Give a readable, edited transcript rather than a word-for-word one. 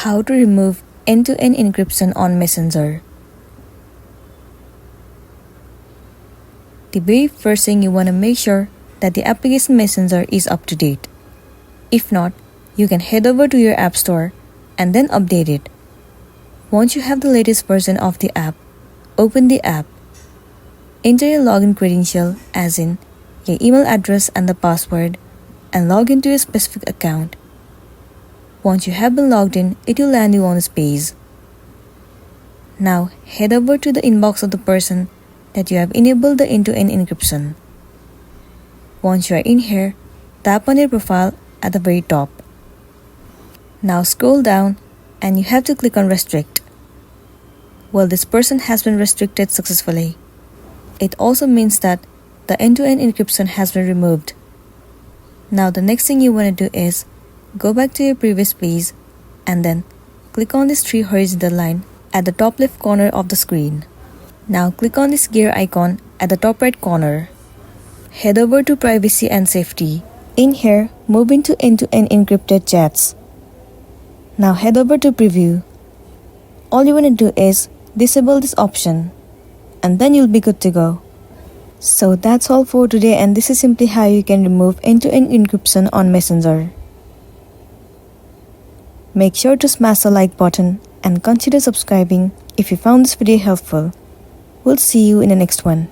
How to remove end-to-end encryption on Messenger. The very first thing you want to make sure that the application Messenger is up to date. If not, you can head over to your app store and then update it. Once you have the latest version of the app, open the app. Enter your login credential as in your email address and the password and log into your specific account. Once you have been logged in, it will land you on this page. Now head over to the inbox of the person that you have enabled the end-to-end encryption. Once you are in here, tap on your profile at the very top. Now scroll down and you have to click on restrict. Well, this person has been restricted successfully. It also means that the end-to-end encryption has been removed. Now the next thing you want to do is go back to your previous page and then click on this three horizontal line at the top left corner of the screen. Now click on this gear icon at the top right corner. Head over to privacy and safety. In here, move into end-to-end encrypted chats. Now head over to preview. All you want to do is disable this option and then you'll be good to go. So that's all for today, and this is simply how you can remove end-to-end encryption on Messenger. Make sure to smash the like button and consider subscribing if you found this video helpful. We'll see you in the next one.